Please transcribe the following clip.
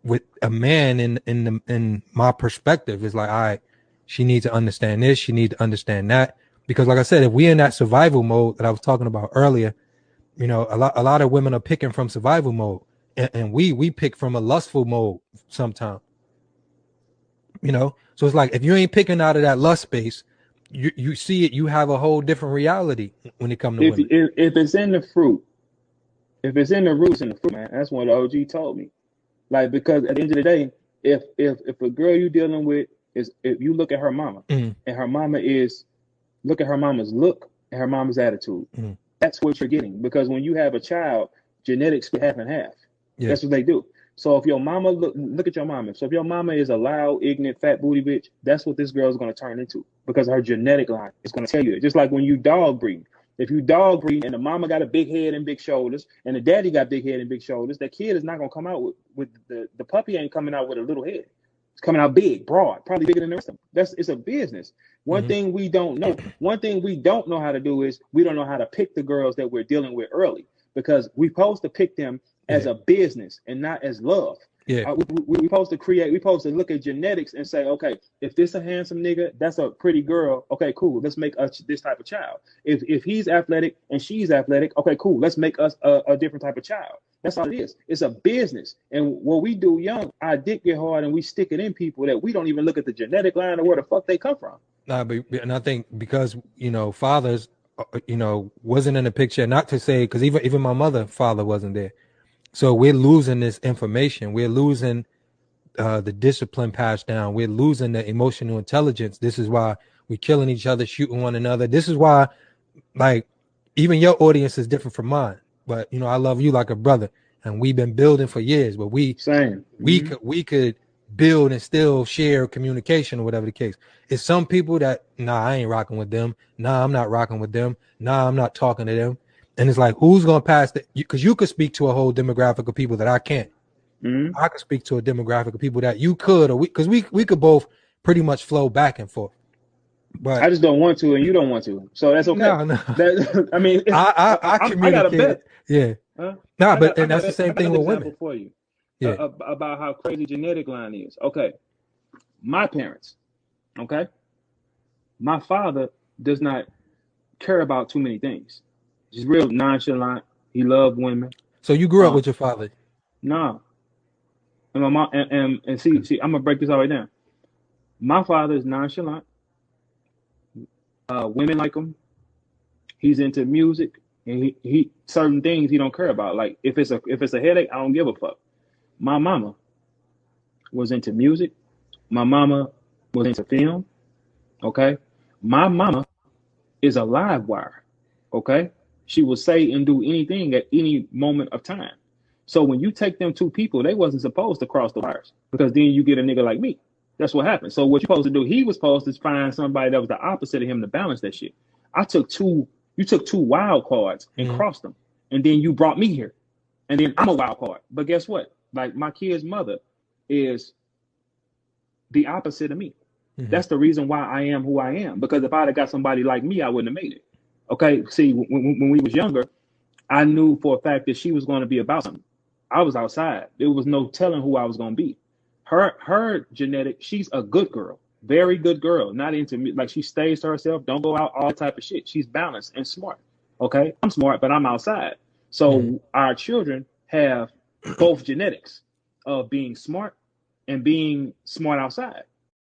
with a man in my perspective is like, all right, she needs to understand this, she needs to understand that. Because like I said, if we're in that survival mode that I was talking about earlier, you know, a lot of women are picking from survival mode, and we pick from a lustful mode sometimes. You know, so it's like if you ain't picking out of that lust space, you see it, you have a whole different reality when it comes to women. If it's in the fruit, if it's in the roots in the fruit, man, that's what the OG told me. Like, because at the end of the day, if a girl you dealing with is, if you look at her mama, Mm, and her mama is, look at her mama's look and her mama's attitude, mm, that's what you're getting. Because when you have a child, genetics split half and half. yeah, That's what they do. So if your mama look at your mama. So if your mama is a loud, ignorant, fat booty bitch, that's what this girl is going to turn into, because her genetic line is going to tell you it. Just like when you dog breed. If you dog breed and the mama got a big head and big shoulders, and the daddy got big head and big shoulders, that kid is not going to come out with the puppy ain't coming out with a little head. It's coming out big, broad, probably bigger than the rest of them. It's a business. One mm-hmm, thing we don't know how to do is we don't know how to pick the girls that we're dealing with early, because we're supposed to pick them as yeah, a business and not as love. yeah, We're supposed to create, we're supposed to look at genetics and say, okay, if this a handsome nigga, that's a pretty girl, okay, cool, let's make us this type of child. If he's athletic and she's athletic, okay, cool, let's make us a different type of child. That's all it is. It's a business. And what we do young, our dick get hard and we stick it in people that we don't even look at the genetic line or where the fuck they come from. and I think because you know fathers, you know, wasn't in the picture. Not to say because even my mother father wasn't there, so we're losing this information. We're losing the discipline passed down. We're losing the emotional intelligence. This is why we're killing each other, shooting one another. This is why, like, even your audience is different from mine. But you know, I love you like a brother, and we've been building for years. But Same. we could build and still share communication or whatever the case. It's some people that I ain't rocking with them. Nah, I'm not rocking with them. Nah, I'm not talking to them. And it's like, who's gonna pass that? Because you could speak to a whole demographic of people that I can't. Mm-hmm. I could speak to a demographic of people that you could, or we could both pretty much flow back and forth. I But just don't want to, and you don't want to, so that's okay. no, no, That I mean, I I got a communicate. bet. Yeah, Huh? nah, I got and that's the I same got thing an with example women. for you Yeah, about how crazy genetic line is. Okay, my parents. Okay, my father does not care about too many things. He's real nonchalant. He loved women. so you grew up Um, with your father. no, and my mom and see, I'm gonna break this all right down. My father is nonchalant. Women like him. He's into music, and he certain things he don't care about. Like if it's a headache, I don't give a fuck. My mama was into music. My mama was into film. Okay, my mama is a live wire. Okay, she will say and do anything at any moment of time. So when you take them two people, they wasn't supposed to cross the wires, because then you get a nigga like me. That's what happened. So what you supposed to do? He was supposed to find somebody that was the opposite of him to balance that shit. I took two. You took two wild cards and Mm-hmm. crossed them, and then you brought me here, and then I'm a wild card. But guess what? Like my kid's mother is the opposite of me. Mm-hmm. That's the reason why I am who I am. Because if I'd have got somebody like me, I wouldn't have made it. Okay. See, when we was younger, I knew for a fact that she was going to be about something. I was outside. There was no telling who I was going to be. Her genetic, she's a good girl, very good girl. Not into me, like she stays to herself. Don't go out, all type of shit. She's balanced and smart. Okay, I'm smart, but I'm outside. Mm-hmm. So our children have both genetics of being smart and being smart outside.